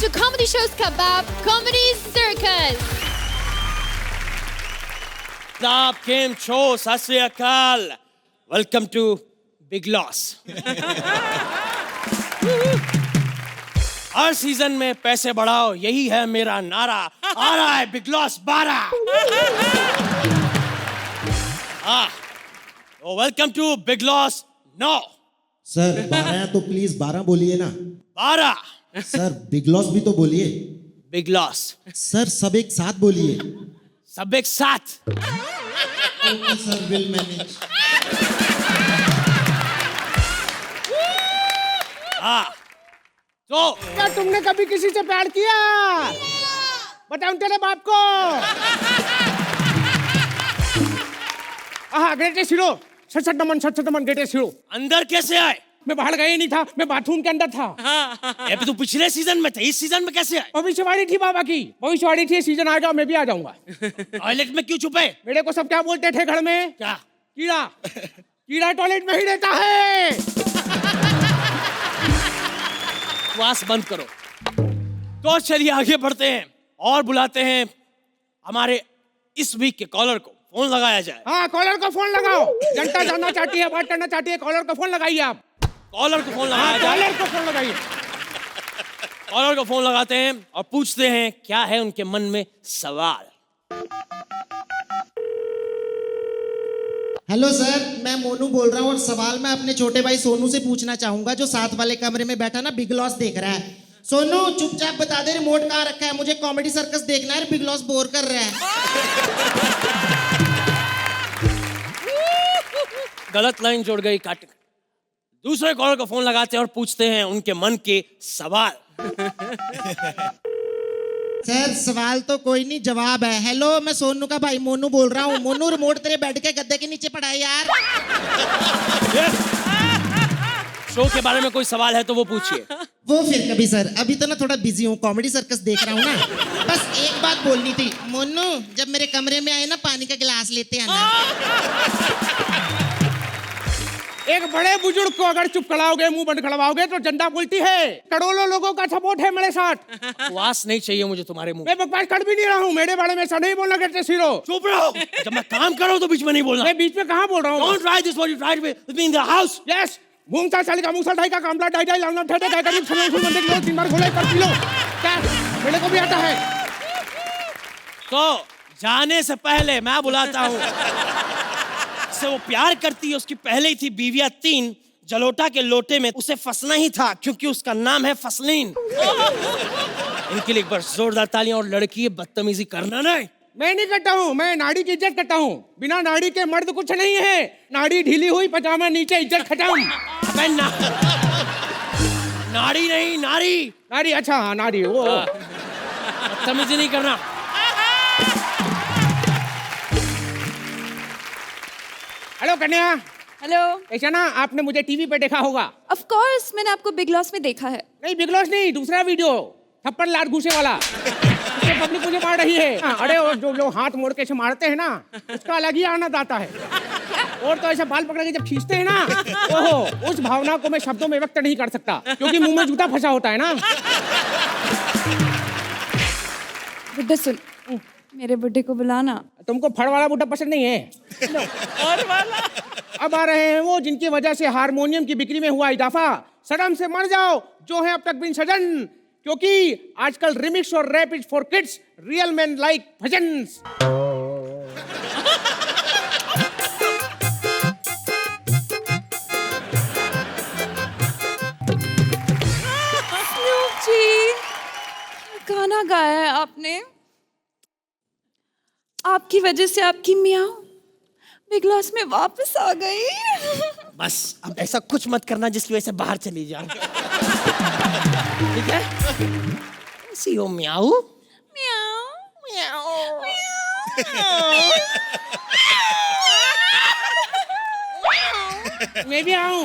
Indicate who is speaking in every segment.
Speaker 1: to Comedy Shows Kebab Comedy Circus.
Speaker 2: Adab, Kim Cho, Sat Sri Akal. Welcome to Big Loss. Her season में पैसे बढ़ाओ, यही है मेरा नारा. आ रहा है Bigg Boss 12. Welcome to Bigg Boss 9.
Speaker 3: Sir 12 है तो प्लीज 12 बोलिए ना.
Speaker 2: 12.
Speaker 3: सर बिग लॉस भी तो बोलिए.
Speaker 2: Big loss.
Speaker 3: सर सब एक साथ बोलिए.
Speaker 2: सब एक साथ.
Speaker 3: Okay sir, will manage.
Speaker 2: तो
Speaker 4: क्या तुमने कभी किसी से प्यार किया? बताओ तेरे बाप को. Greatest hero. सच नमन ग्रेटेस्ट हीरो.
Speaker 2: अंदर कैसे आए?
Speaker 4: मैं बाहर गया ही नहीं था, मैं बाथरूम के अंदर था.
Speaker 2: ये तो पिछले सीजन में थे, इस सीजन में कैसे आए?
Speaker 4: भविष्यवाणी थी बाबा की, भविष्यवाणी थी. सीजन आएगा मैं भी आ जाऊंगा.
Speaker 2: टॉयलेट में क्यों छुपे?
Speaker 4: मेरे को सब क्या बोलते थे घर में?
Speaker 2: क्या?
Speaker 4: कीड़ा. कीड़ा टॉयलेट में ही रहता है.
Speaker 2: बकवास बंद करो. तो चलिए आगे बढ़ते हैं और बुलाते हैं हमारे इस वीक के कॉलर को. फोन लगाया जाए.
Speaker 4: हाँ, कॉलर को फोन लगाओ. जनता जानना चाहती है, बात करना चाहती है. कॉलर को फोन लगाइए आप.
Speaker 2: कॉलर को फोन लगाया जाए.
Speaker 4: कॉलर को फोन लगाइए.
Speaker 2: कॉलर को फोन लगाते हैं और पूछते हैं क्या है उनके मन में सवाल.
Speaker 3: हेलो सर, मैं मोनू बोल रहा हूँ और सवाल मैं अपने छोटे भाई सोनू से पूछना चाहूंगा जो साथ वाले कमरे में बैठा ना बिग लॉस देख रहा है. सोनू चुपचाप बता दे रिमोट कहाँ रखा है, मुझे कॉमेडी सर्कस देखना है. बिग लॉस बोर कर रहा है.
Speaker 2: गलत लाइन जोड़ गई, काट. दूसरे कॉलर को फोन लगाते हैं और पूछते हैं उनके मन के सवाल.
Speaker 3: सर सवाल तो कोई नहीं, जवाब है. हेलो, मैं सोनू का भाई मोनू बोल रहा हूँ. मोनू रिमोट तेरे बेड के गद्दे के नीचे पड़ा है यार.
Speaker 2: शो के बारे में कोई सवाल है तो वो पूछिए.
Speaker 3: वो फिर कभी सर, अभी तो ना थोड़ा बिजी हूँ, कॉमेडी सर्कस देख रहा हूँ ना. बस एक बात बोलनी थी. मोनू जब मेरे कमरे में आए ना पानी का गिलास लेते हैं ना.
Speaker 4: एक बड़े बुजुर्ग को अगर चुप कराओगे, मुंह बंद करवाओगे तो जनता बोलती है. करोड़ों लोगों का सपोर्ट है मेरे साथ.
Speaker 2: बकवास नहीं चाहिए मुझे तुम्हारे मुंह.
Speaker 4: मैं बकवास कर भी नहीं रहा हूँ. मेरे बारे में ऐसा नहीं बोलना करते हीरो.
Speaker 2: चुप रहो. जब मैं काम कर रहा हूँ तो बीच में नहीं बोलना.
Speaker 4: मैं बीच में कहाँ बोल रहा हूँ?
Speaker 2: Don't try this what you tried with me in the house.
Speaker 4: Yes. मूंगसा साली का मूंगसा ढाई का कामला ढाई ढाई लाना ठेठे ढाई करीब समय फूल मंदिर लो 3 बार खोले कर पी लो. क्या मेरे को भी आता है?
Speaker 2: तो जाने से पहले मैं बुलाता हूँ से वो प्यार करती है, उसकी पहले ही थी बीवियां 3. जलोटा के लोटे में उसे फंसना ही था क्योंकि उसका नाम है फसलीन. इनके लिए एक बार जोरदार तालियां. और लड़की है बदतमीजी करना नहीं.
Speaker 4: मैं नहीं करता हूँ, मैं नाड़ी की इज्जत करता हूँ. बिना नाड़ी के मर्द कुछ नहीं है. नाड़ी ढीली हुई पजामा नीचे, इज्जत खत्म.
Speaker 2: नाड़ी नहीं, नारी.
Speaker 4: नाड़ी. अच्छा हाँ नाड़ी. वो
Speaker 2: बदतमीजी नहीं करना.
Speaker 4: हेलो कन्या.
Speaker 5: हेलो.
Speaker 4: ऐसा ना आपने मुझे टीवी पे देखा होगा.
Speaker 5: ऑफ कोर्स मैंने आपको बिग लॉस में देखा है.
Speaker 4: नहीं बिग लॉस नहीं, दूसरा वीडियो थप्पड़ लात घूसे वाला. पब्लिक मुझे मार रही है. अरे वो जो लोग हाथ मोड़ के ऐसे मारते हैं ना, उसका अलग ही आनंद आता है. और तो ऐसे बाल पकड़ के जब खींचते हैं ना, ओहो, उस भावना को मैं शब्दों में व्यक्त नहीं कर सकता क्योंकि मुंह में जूता फंसा होता है ना.
Speaker 5: बुड्ढा सुन, मेरे बुड्ढे को बुलाना.
Speaker 4: तुमको फड़ वाला बुड्ढा पसंद नहीं है?
Speaker 5: और वाला.
Speaker 4: अब आ रहे हैं वो जिनकी वजह से हारमोनियम की बिक्री में हुआ इजाफा. शर्म से मर जाओ जो है अब तक बिन सजन, क्योंकि आजकल रिमिक्स और rap is for kids, real man like bhajans.
Speaker 5: जी गाना गाया है आपने. आपकी वजह से आपकी मियाँ बिग लॉस में वापस आ गई.
Speaker 2: बस अब ऐसा कुछ मत करना जिसकी वजह से बाहर चली जाए. ठीक है? सी हो म्याऊ.
Speaker 5: मियाँ.
Speaker 4: मैं भी आऊं.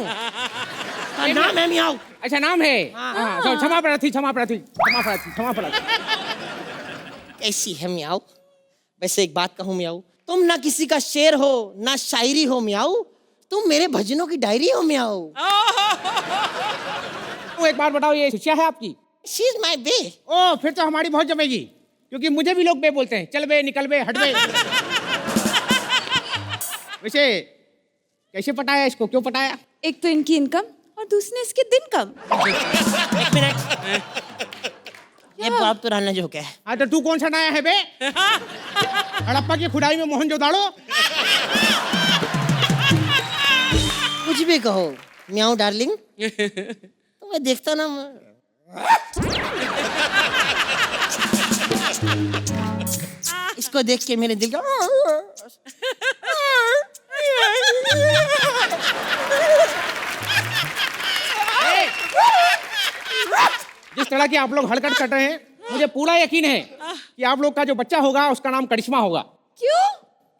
Speaker 2: नाम है म्याऊ.
Speaker 4: अच्छा नाम है. हाँ, तो क्षमा प्रार्थी.
Speaker 2: कैसी है म्याऊ? वैसे एक बात कहूँ म्याऊ, तुम ना किसी का शेर हो ना शायरी हो म्याऊ, तुम मेरे भजनों की डायरी हो म्याऊ.
Speaker 4: एक बार बताओ, ये शिष्या है आपकी?
Speaker 2: शी इज माय बे।
Speaker 4: ओ फिर तो हमारी बहुत जमेगी, क्योंकि मुझे भी लोग बे बोलते हैं। चल बे, निकल बे, हट बे। वैसे कैसे पटाया इसको, क्यों पटाया?
Speaker 5: एक तो इनकी इनकम और दूसरे इसके दिन कम।
Speaker 2: एक मिनट, ये बहुत पुराना जोक है।
Speaker 4: हाँ तो तू कौन सा नया है बे? हड़प्पा की खुदाई में मोहनजोदाड़ो।
Speaker 2: कुछ भी कहो, म्याऊ डार्लिंग। तो मैं देखता ना, इसको देख के मेरे दिल का
Speaker 4: जिस तरह की आप लोग हड़कट कर रहे हैं, मुझे पूरा यकीन है कि आप लोग का जो बच्चा होगा उसका नाम करिश्मा होगा।
Speaker 5: क्यों?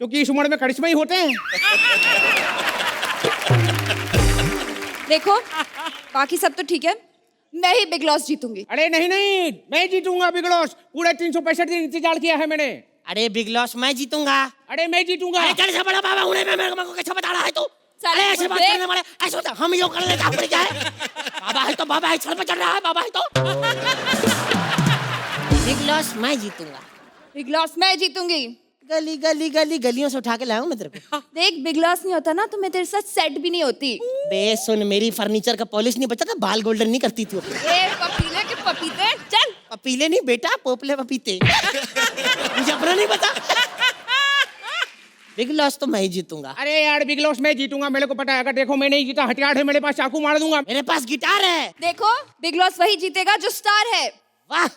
Speaker 4: क्योंकि इस उम्र में करिश्मा ही होते हैं।
Speaker 5: देखो, बाकी सब तो ठीक है, मैं ही बिग लॉस जीतूंगी।
Speaker 4: अरे नहीं नहीं, मैं जीतूंगा बिग लॉस। पूरे 365 दिन इंतजार किया है मैंने।
Speaker 2: अरे बिग लॉस मैं जीतूंगा।
Speaker 4: अरे मैं जीतूंगा।
Speaker 2: अरे तेरे से बड़ा बाबा हूँ मैं, मेरे को कैसे बता रहा है तू?
Speaker 5: साले
Speaker 2: अरे ऐसे बात
Speaker 5: मुझे-
Speaker 2: करने वाले, ऐसे होता हम यूं कर लेते हैं, क्या है? बाबा है तो बाबा है, सर पे चढ़ रहा है, बाबा है तो। बिग लॉस मैं जीतूंगा।
Speaker 5: बिग लॉस मैं जीतूंगी।
Speaker 2: गली गली गली गलियों से उठा के लाऊं मैं तेरे को।
Speaker 5: देख, बिग लॉस नहीं होता ना तो मैं तेरे साथ सेट भी नहीं होती।
Speaker 2: बे सुन, मेरी फर्नीचर का पॉलिश नहीं बचा था, बाल गोल्डन नहीं करती तू।
Speaker 5: ए पपीले के पपीते, चल।
Speaker 2: पपीले नहीं बेटा, पोपले पपीते। मुझे अपना नहीं पता। बिग लॉस तो मैं ही जीतूंगा।
Speaker 4: अरे यार बिग लॉस मैं जीतूंगा, मेरे को पता है। अगर देखो मैं नहीं जीता, हथियार है मेरे पास, चाकू मार दूंगा।
Speaker 2: मेरे पास गिटार है।
Speaker 5: देखो, बिग लॉस वही जीतेगा जो स्टार है।
Speaker 2: वाह,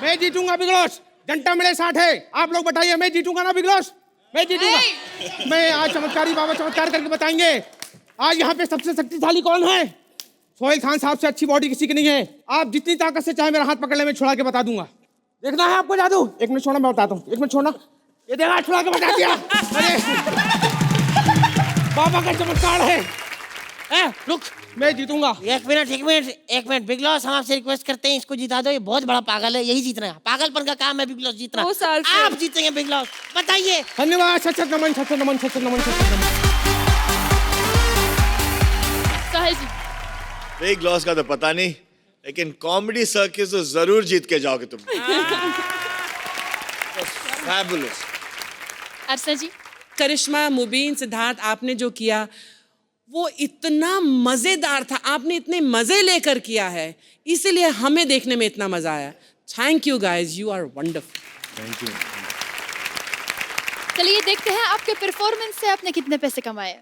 Speaker 4: मैं जीतूंगा बिग लॉस। जनता मेरे साथ है। आप लोग बताइए, मैं जीतूंगा ना बिग लॉस? मैं जीतूंगा। मैं आज चमत्कारी बाबा चमत्कार करके बताएंगे। आज यहाँ पे सबसे शक्तिशाली कौन है? सोहेल खान साहब से अच्छी बॉडी किसी की नहीं है। आप जितनी ताकत से चाहे मेरा हाथ पकड़ ले, मैं छुड़ा के बता दूंगा। देखना है आपको जादू? एक मिनट छोड़ना, मैं बताता हूँ। एक मिनट छोड़ना। ये देखा, छुड़ा के बता दिया। अरे बाबा का चमत्कार है।
Speaker 2: रुक,
Speaker 4: मैं जीतूंगा।
Speaker 2: एक मिनट बिग लॉस, हम आपसे रिक्वेस्ट करते हैं, इसको जिता दो। ये बहुत बड़ा पागल है, यही जीतना है। पागलपन का काम है बिग लॉस जीतना।
Speaker 5: 2 साल से।
Speaker 2: आप जीतेंगे बिग लॉस, बताइए।
Speaker 4: धन्यवाद। सच नमन, सच नमन, सच नमन, सच नमन।
Speaker 1: साहिल जी,
Speaker 6: बिग लॉस का तो पता नहीं, लेकिन कॉमेडी सर्कस तो जरूर जीत के जाओगे तुम। फैबुलस।
Speaker 1: अर्चना जी,
Speaker 7: करिश्मा, मुबीन, सिद्धार्थ, आपने जो किया वो इतना मजेदार था। आपने इतने मजे लेकर किया है, इसीलिए हमें देखने में इतना मजा आया। Thank you guys, you are wonderful.
Speaker 6: Thank you.
Speaker 1: चलिए देखते हैं आपके परफॉर्मेंस से आपने कितने पैसे कमाए।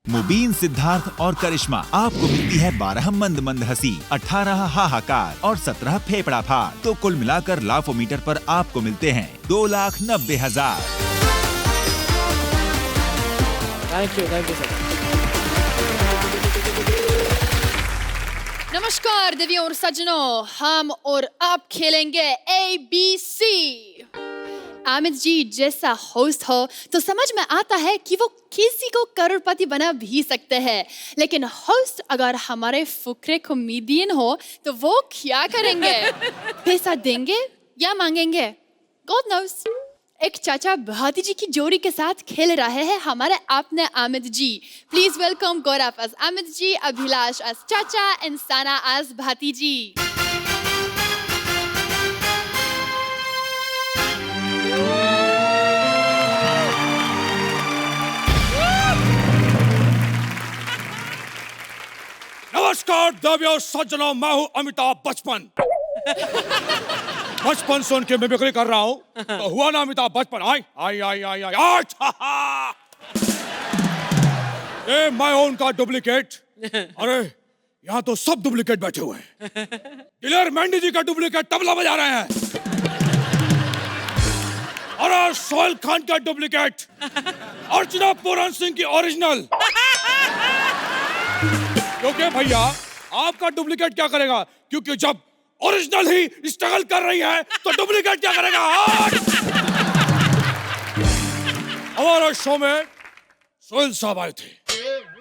Speaker 8: मुबीन, सिद्धार्थ और करिश्मा, आपको मिलती है 12 मंद मंद हंसी, 18 हाहाकार और 17 फेफड़ा फाड़। तो कुल मिलाकर लाफोमीटर पर आपको मिलते हैं 2,90,000।
Speaker 2: Thank you sir.
Speaker 1: नमस्कार देवियों और सज्जनों, हम और आप खेलेंगे ABC। आमिद जी जैसा होस्ट हो तो समझ में आता है कि वो किसी को करोड़पति बना भी सकते हैं, लेकिन होस्ट अगर हमारे फुकरे कॉमेडियन हो तो वो क्या करेंगे? पैसा देंगे या मांगेंगे? God knows. एक चाचा भाती जी की जोड़ी के साथ खेल रहे हैं हमारे अपने Amid ji. Please welcome Gaurav as Amid ji, Abhilash as Chacha and Sana as Bhati जी।
Speaker 9: नमस्कार देवियों सज्जनों, मैं हूँ अमिताभ बचपन। बचपन सुन के मिमिक्री कर रहा हूँ तो हुआ ना अमिताभ बचपन। आई आई आई आई आई आई। ये मैं हूँ उनका डुप्लीकेट। अरे यहाँ तो सब डुप्लीकेट बैठे हुए हैं। दिलेर मेंडी जी का डुप्लीकेट तबला बजा रहे हैं। अरे सोहेल खान का डुप्लीकेट, अर्चना पूरन सिंह की ओरिजिनल। क्योंकि भैया आपका डुप्लीकेट क्या करेगा, क्योंकि जब ओरिजिनल ही स्ट्रगल कर रही है तो डुप्लीकेट क्या करेगा। हमारे शो में सोहेल साहब आए थे,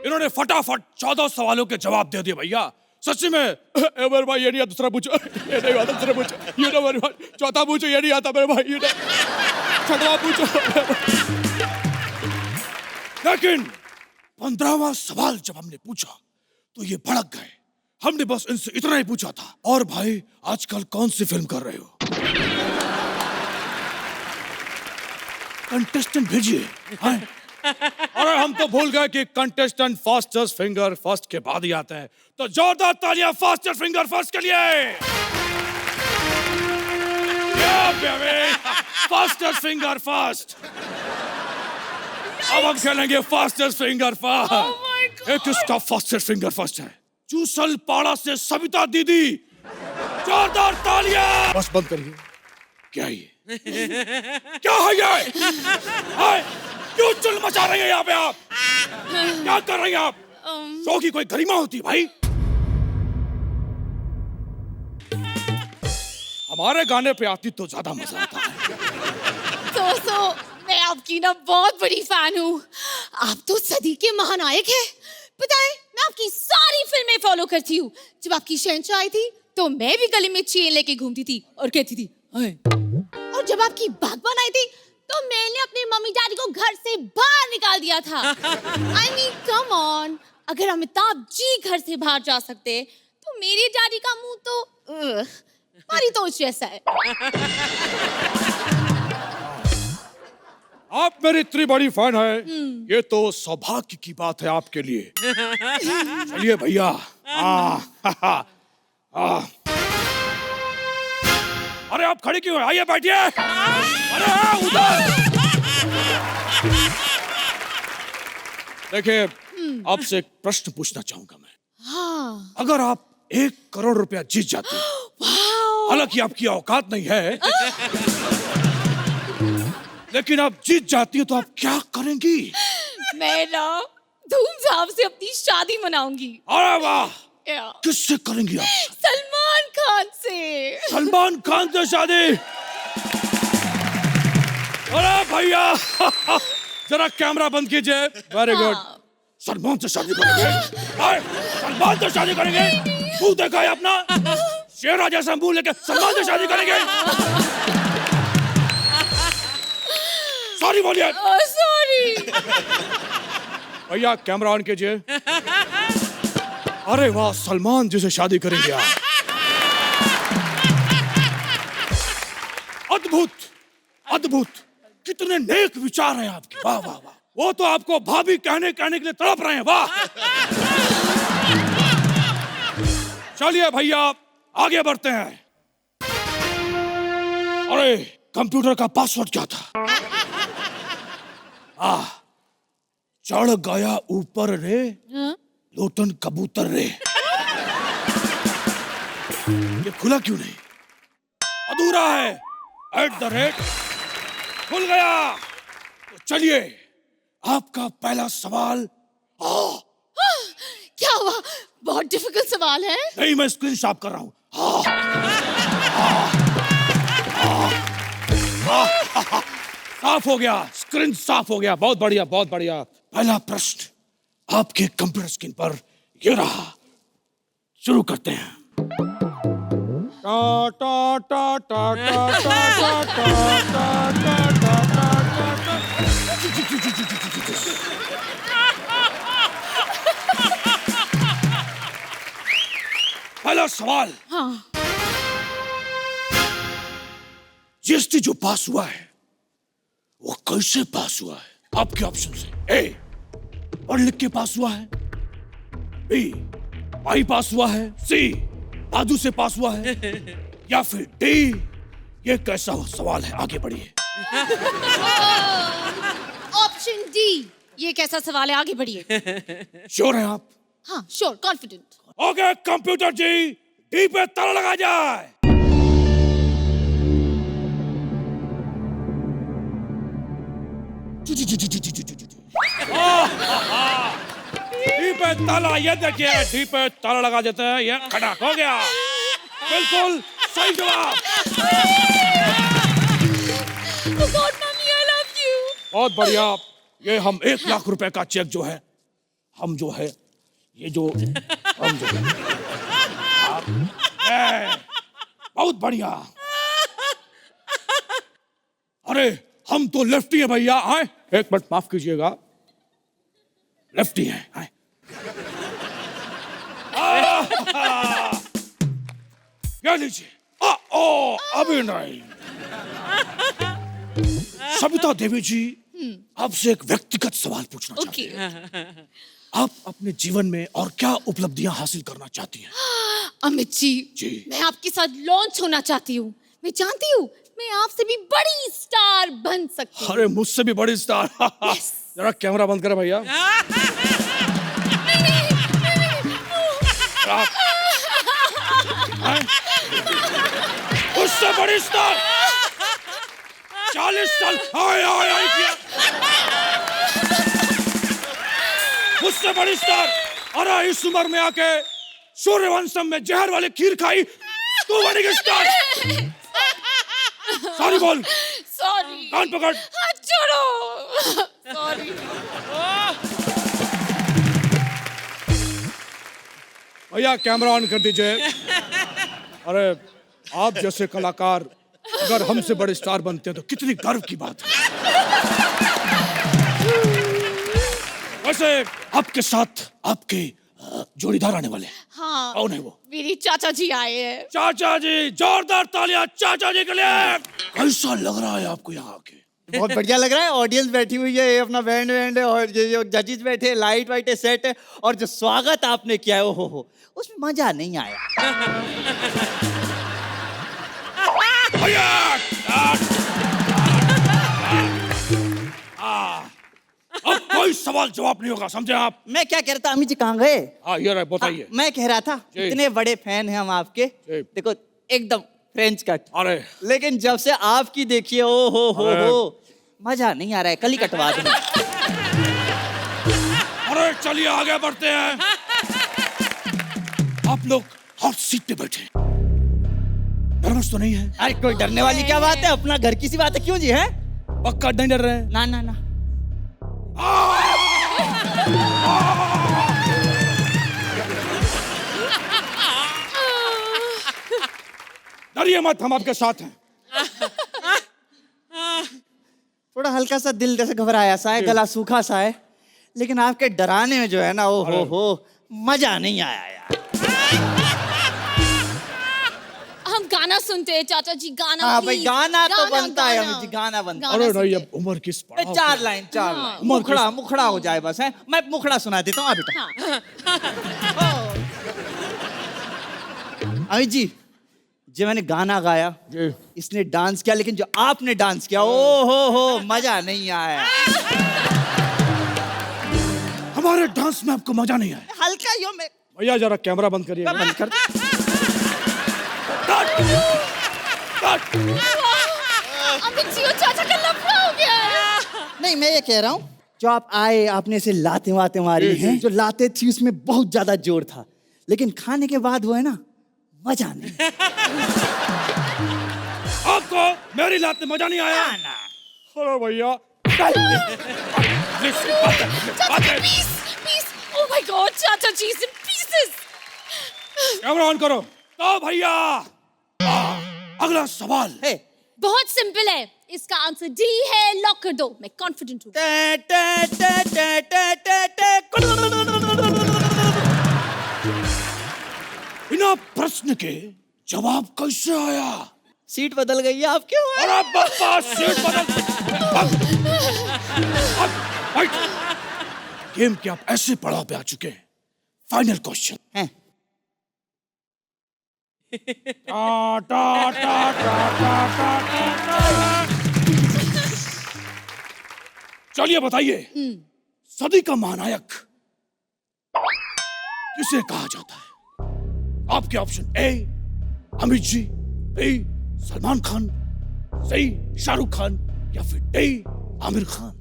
Speaker 9: इन्होंने फटाफट 14 सवालों के जवाब दे दिए भैया। सच्ची में मेरे भाई ये नहीं आता, दूसरा पूछो, ये नहीं आता, दूसरा पूछो, ये ना मेरे भाई, चौथा पूछो, ये नहीं आता मेरे भाई, ये ना छठवां पूछो। लेकिन 15वां सवाल जब हमने पूछा तो ये भड़क गए। हमने बस इनसे इतना ही पूछा था। और भाई आजकल कौन सी फिल्म कर रहे हो? कंटेस्टेंट भेजिए। हाँ? अरे हम तो भूल गए कि कंटेस्टेंट फास्टेस्ट फिंगर फर्स्ट के बाद ही आते हैं। तो जोरदार तालियां फास्टेस्ट फिंगर फर्स्ट के लिए। Fastest finger first. अब हम खेलेंगे फास्टेस्ट फिंगर फर्स्ट। एक किसका फास्टेस्ट फिंगर फर्स्ट है? चूसल पाड़ा से सविता दीदी। जोरदार तालियां। बस बंद करिए। क्या ये? क्या है ये? हाय, क्यों चुल मचा रही है यहाँ पे आप? क्या कर रही हैं आप? शो की कोई गरिमा होती है भाई। हमारे गाने पे आती तो ज्यादा मजा आता है।
Speaker 1: मैं आपकी ना बहुत बड़ी फैन हूँ। आप तो सदी के महानायक हैं। पता है, मैं आपकी सारी फिल्में फॉलो करती हूँ। जब आपकी शहंशाह आई थी तो मैं भी गले में चेन लेके घूमती थी और कहती थी हाय। और जब आपकी बागबान आई थी तो मैंने अपने मम्मी डैडी को घर से बाहर निकाल दिया था। I mean, come on, अगर अमिताभ जी घर से बाहर जा सकते तो मेरे डैडी का मुंह तो हमारी तो जैसा है।
Speaker 9: आप मेरी इतनी बड़ी फैन है, ये तो सौभाग्य की बात है आपके लिए। चलिए भैया। अरे आप खड़े क्यों हैं? आइए बैठिए। अरे उधर देखिए, आपसे एक प्रश्न पूछना चाहूंगा मैं।
Speaker 1: हाँ।
Speaker 9: अगर आप 1 करोड़ रुपया जीत जाते, हालांकि आपकी औकात नहीं है, लेकिन आप जीत जाती है तो आप क्या करेंगी?
Speaker 1: मैं ना धूमधाम से अपनी शादी मनाऊंगी।
Speaker 9: अरे वाह, किससे करेंगी आप?
Speaker 1: सलमान खान से।
Speaker 9: सलमान खान से शादी? अरे भैया जरा कैमरा बंद कीजिए। Very good. सलमान से शादी करेंगे? सलमान से शादी करेंगे? मुंह देखा है अपना? शेर राजा से मुंह लेके सलमान से शादी करेंगे? सॉरी बोलिए।
Speaker 1: सॉरी।
Speaker 9: भैया कैमरा ऑन कीजिए। अरे वाह, सलमान जी से शादी करेंगे आप? अद्भुत अद्भुत, कितने नेक विचार हैं आपके। वाह वाह वाह। वो तो आपको भाभी कहने के लिए तड़प रहे हैं। वाह। चलिए भैया आगे बढ़ते हैं। अरे कंप्यूटर का पासवर्ड क्या था? चढ़ गया ऊपर रे लोटन कबूतर रे। ये खुला क्यों नहीं? अधूरा है। @ खुल गया। तो चलिए आपका पहला सवाल।
Speaker 1: क्या हुआ? बहुत डिफिकल्ट सवाल है।
Speaker 9: नहीं, मैं स्क्रीन शॉट कर रहा हूं। साफ हो गया, स्क्रीन साफ हो गया। बहुत बढ़िया बहुत बढ़िया। पहला प्रश्न आपके कंप्यूटर स्क्रीन पर ये रहा। शुरू करते हैं। टा टा टा टा टा टा टा टा टा। पहला सवाल।
Speaker 1: हाँ।
Speaker 9: जीएसटी जो पास हुआ है वो कैसे पास हुआ है? आपके ऑप्शन है। ए, पढ़ लिख के पास हुआ है। बी, भाई पास हुआ है। सी, दादू से पास हुआ है। या फिर डी, ये कैसा सवाल है? आगे बढ़िए।
Speaker 1: ऑप्शन डी, ये कैसा सवाल है? आगे बढ़िए।
Speaker 9: श्योर हैं आप?
Speaker 1: हाँ, श्योर, कॉन्फिडेंट।
Speaker 9: ओके कंप्यूटर जी, डी पे ताला लगा जाए। डी पे ताला, ये देखिए डी पे ताला लगा देते हैं। ये खड़ाक हो गया। बिल्कुल सही जवाब।
Speaker 1: Mummy, I love you।
Speaker 9: बहुत बढ़िया। ये हम 1 लाख रुपए का चेक जो है, हम जो है ये जो हम जो है, बहुत बढ़िया। अरे हम तो लेफ्टी हैं भैया। आए, एक मिनट माफ कीजिएगा, लेफ्टी हैं। आए। क्या लीजिए? अभी नहीं। सविता देवी जी, आपसे एक व्यक्तिगत सवाल पूछना चाहती हूँ। आप अपने जीवन में और क्या उपलब्धियां हासिल करना चाहती हैं?
Speaker 1: अमित जी, मैं आपके साथ लॉन्च होना चाहती हूँ। मैं जानती हूँ मैं आपसे भी बड़ी स्टार बन सकती हूँ।
Speaker 9: अरे मुझसे भी बड़ी स्टार। जरा कैमरा बंद करें भैया। उससे बड़ी स्टार 40 साल हाय किया। मुझसे बड़ी स्टार, अरे इस उम्र में आके सूर्यवंशम में जहर वाली खीर खाई, तू बनेगी स्टार। सॉरी बोल।
Speaker 1: सॉरी।
Speaker 9: कान पकड़।
Speaker 1: हाथ छोड़ो। सॉरी।
Speaker 9: भैया कैमरा ऑन कर दीजिए। अरे आप जैसे कलाकार अगर हमसे बड़े स्टार बनते हैं तो कितनी गर्व की बात है। वैसे आपके साथ आपके जोड़ीदार आने वाले हैं।
Speaker 1: हाँ।
Speaker 9: कौन है वो?
Speaker 1: मेरी चाचा जी आए हैं।
Speaker 9: चाचा जी, जोरदार तालियां चाचा जी के लिए। कैसा लग रहा है आपको यहाँ आके?
Speaker 10: बहुत बढ़िया लग रहा है। ऑडियंस बैठी हुई है, ये अपना बैंड है और ये जो जजेस बैठे, लाइट वाइट है, सेट है, और जो स्वागत आपने किया है हो उसमें मजा नहीं आया।
Speaker 9: अब कोई सवाल जवाब नहीं होगा, समझे आप?
Speaker 10: मैं क्या कह रहा था, अमित जी कहाँ गए?
Speaker 9: हाँ ये रहे, बताइए।
Speaker 10: मैं कह रहा था इतने बड़े फैन हैं हम आपके, देखो एकदम फ्रेंच कट।
Speaker 9: अरे
Speaker 10: लेकिन जब से आपकी देखिए ओ हो मजा नहीं आ रहा है, कल ही कटवा दूं।
Speaker 9: अरे चलिए आगे बढ़ते हैं। आप लोग हॉट सीट पे बैठे, नर्वस तो नहीं है?
Speaker 10: अरे कोई डरने वाली क्या बात है, अपना घर की सी बात है, क्यों जी है?
Speaker 9: पक्का नहीं डर रहे हैं?
Speaker 10: ना ना ना।
Speaker 9: डरिए मत, हम आपके साथ हैं।
Speaker 10: थोड़ा हल्का सा दिल जैसे घबराया सा है, गला सूखा सा है, लेकिन आपके डराने में जो है ना, ओ हो मजा नहीं आया यार।
Speaker 1: हम गाना सुनते हैं चाचा जी, गाना।
Speaker 10: हाँ भाई, गाना तो बनता है अमित जी, गाना बनता है।
Speaker 9: अरे नहीं, अब उम्र किस पड़ाव पे?
Speaker 10: 4 लाइन मुखड़ा हो जाए बस है। मैं मुखड़ा सुना देता हूँ बेटा। अमित जी, जो मैंने गाना गाया, इसने डांस किया, लेकिन जो आपने डांस किया, ओ हो मजा नहीं आया।
Speaker 9: हमारे डांस में आपको मजा नहीं आया?
Speaker 10: हल्का यो में।
Speaker 9: भैया जरा कैमरा बंद करिए।
Speaker 10: बंद कर।
Speaker 1: अमित जी और चाचा का लफड़ा हो गया है।
Speaker 10: नहीं, मैं ये कह रहा हूँ, जो आप आए, आपने ऐसे लाते वाते मारी हैं, जो लाते थी उसमें बहुत ज्यादा जोर था, लेकिन खाने के बाद वो है ना, मजा नहीं।
Speaker 9: आपको मेरी लात में मजा नहीं आया? अरे भैया
Speaker 1: Oh my God, चाचा जी is in pieces.
Speaker 9: Camera on करो। तो भैया अगला सवाल
Speaker 10: है,
Speaker 1: बहुत सिंपल है, इसका आंसर डी है, लॉक कर दो, मैं कॉन्फिडेंट हूँ।
Speaker 9: बिना प्रश्न के जवाब कैसे आया?
Speaker 10: सीट बदल गई है आपके।
Speaker 9: अरे बाबा, सीट बदल। गेम के आप ऐसे पड़ाव पे आ चुके हैं। फाइनल क्वेश्चन
Speaker 10: है।
Speaker 9: चलिए बताइए, सदी का महानायक किसे कहा जाता है? आपके option A Amit ji, B Salman Khan, C Shahrukh Khan, या फिर डी आमिर खान।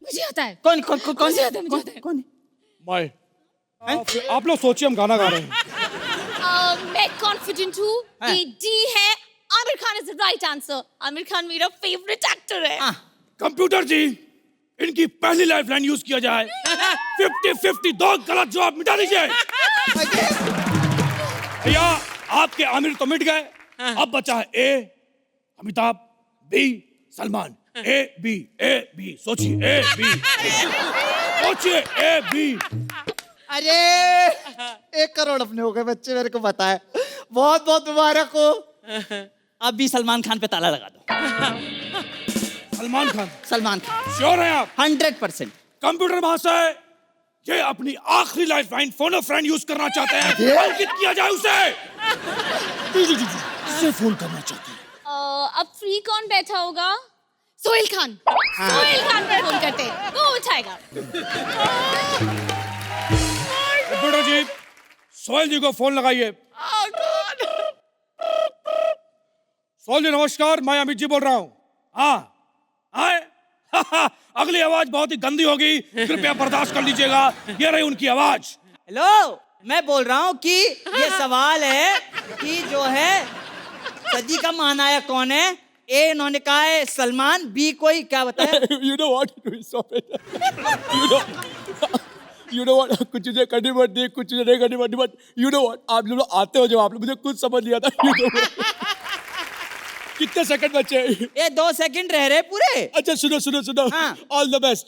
Speaker 1: मुझे आता है।
Speaker 10: कौन कौन कौन
Speaker 1: मुझे आता है, मुझे आता है।
Speaker 10: कौन?
Speaker 9: आप लोग सोचिए, हम गाना गा रहे हैं।
Speaker 1: मैं कॉन्फिडेंट हूँ कि डी है, Aamir Khan is the right answer. Aamir Khan मेरा फेवरेट एक्टर है।
Speaker 9: कंप्यूटर जी, इनकी पहली लाइफलाइन यूज किया जाए। 50-50 दो गलत जवाब मिटा दीजिए। भैया आपके आमिर तो मिट गए, अब बचा है A Amitabh, B Salman. A B सोचिए, ए बी सोचिए, ए बी।
Speaker 10: अरे 1 करोड़ अपने हो गए बच्चे, मेरे को पता है। बहुत बहुत मुबारक हो। अब भी सलमान खान पे ताला लगा दो।
Speaker 9: सलमान खान।
Speaker 10: सलमान खान
Speaker 9: श्योर है आप?
Speaker 10: 100%।
Speaker 9: कंप्यूटर महाशय, ये अपनी आखिरी लाइफ लाइन फोन अ फ्रेंड यूज करना चाहते हैं, अंकित किया जाए उसे। इसे फोन करना चाहते हैं।
Speaker 5: अब फ्री कौन बैठा होगा?
Speaker 1: सोहेल खान।
Speaker 5: सोहेल खान पे फोन करते हैं, वो उठाएगा।
Speaker 9: कंप्यूटर जी, सोहेल जी को फोन लगाइए। सोहेल जी नमस्कार, मैं अमित जी बोल रहा हूँ। हाँ अगली आवाज बहुत ही गंदी होगी, कृपया बर्दाश्त कर लीजिएगा। ये रही उनकी आवाज।
Speaker 10: हेलो, मैं बोल रहा हूँ कि ये सवाल है कि जो है सदी का महानायक कौन है? ए इन्होंने कहा है सलमान, बी कोई क्या बताया?
Speaker 9: You know what? Stop it. You know what? कुछ चीजें करनी पड़ती है, कुछ चीजें नहीं करनी पड़ती, बट you know what? आप लोग आते हो जब आप लोग, मुझे कुछ समझ नहीं आता। You know what? कितने सेकंड बचे?
Speaker 10: ये 2 सेकंड रह रहे पूरे।
Speaker 9: अच्छा सुनो।
Speaker 10: हाँ।
Speaker 9: All the best.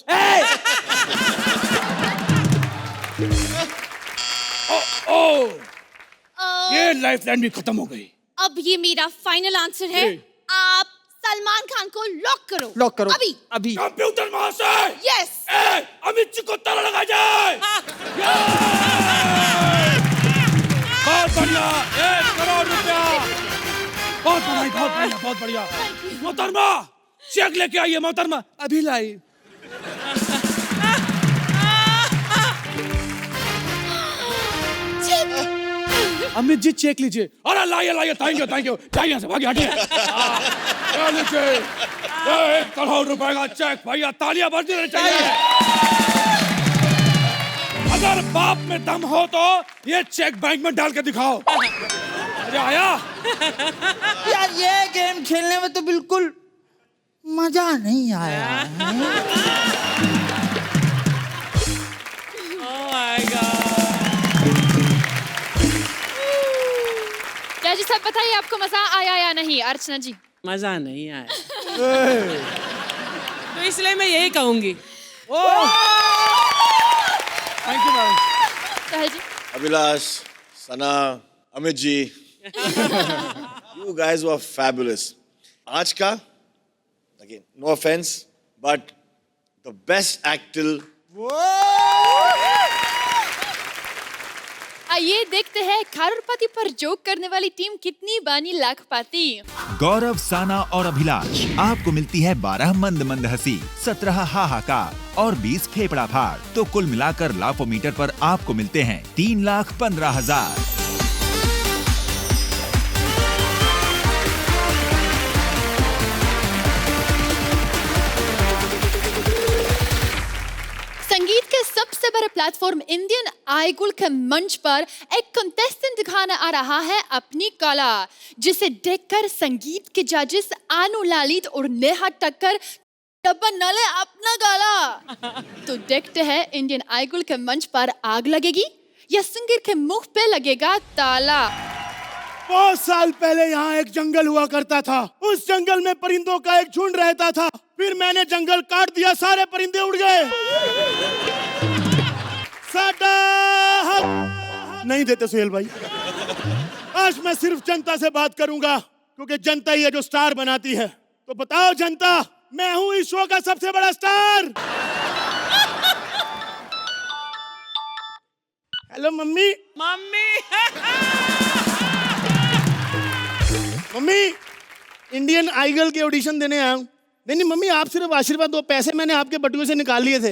Speaker 9: ये लाइफ लाइन भी खत्म हो गई।
Speaker 5: अब ये मेरा फाइनल आंसर है। आप सलमान खान को लॉक करो।
Speaker 10: लॉक करो
Speaker 5: अभी।
Speaker 9: कंप्यूटर महाशय।
Speaker 5: यस।
Speaker 9: अमित जी को ताला लगा जाए। बहुत बढ़िया, 1 करोड़ रुपया। बहुत बढ़िया। मोहतरमा, चेक लेके आइए मोहतरमा। अभी लाई। अमित जी चेक लीजिए। अरे लाइए, थैंक यू। चाहिए से भागी हटिए। लीजिए, 1 करोड़ रुपए का चेक। भैया तालियां बजती रहनी चाहिए। अगर बाप में दम हो तो ये चेक बैंक में डाल के दिखाओ। मजा आया?
Speaker 10: यार ये गेम खेलने में तो बिल्कुल मजा नहीं आया।
Speaker 1: जज साहब बताइए आपको मजा आया या नहीं? अर्चना जी।
Speaker 7: मजा नहीं आया। तो इसलिए मैं यही कहूंगी।
Speaker 9: Thank you ma'am.
Speaker 1: Sohail ji.
Speaker 6: Abhilash, Sana, Amit ji, you guys were fabulous. आज का, again, no offense, but the best act till.
Speaker 1: आइए देखते हैं करोड़पति पर जोक करने वाली टीम कितनी बानी लाखपति।
Speaker 8: गौरव, साना और अभिलाष, आपको मिलती है 12 मंद मंद हंसी, 17 हाहाकार और 20 फेफड़ा फाड़। तो कुल मिलाकर लाफोमीटर पर आपको मिलते हैं 3,15,000।
Speaker 1: संगीत के सबसे बड़े प्लेटफॉर्म इंडियन आइडल के मंच पर एक कंटेस्टेंट दिखाने आ रहा है अपनी कला, जिसे देखकर संगीत के जजेस आनु ललित और नेहा टक्कर बना ले अपना गला। तो देखते हैं इंडियन आइडल के मंच पर आग लगेगी या सिंगर के मुंह पे लगेगा ताला।
Speaker 9: बहुत साल पहले यहाँ एक जंगल हुआ करता था। उस जंगल में परिंदों का एक झुंड रहता था। फिर मैंने जंगल काट दिया, सारे परिंदे उड़ गए। साडा हक नहीं देते सुहेल भाई। आज मैं सिर्फ जनता से बात करूंगा, क्योंकि जनता ही है जो स्टार बनाती है। तो बताओ जनता, मैं हूँ इस शो का सबसे बड़ा star. Hello mummy. Mummy, Indian Idol के ऑडिशन देने आया हूँ। नहीं मम्मी, आप सिर्फ आशीर्वाद दो, पैसे मैंने आपके बटुए से निकाल लिए थे।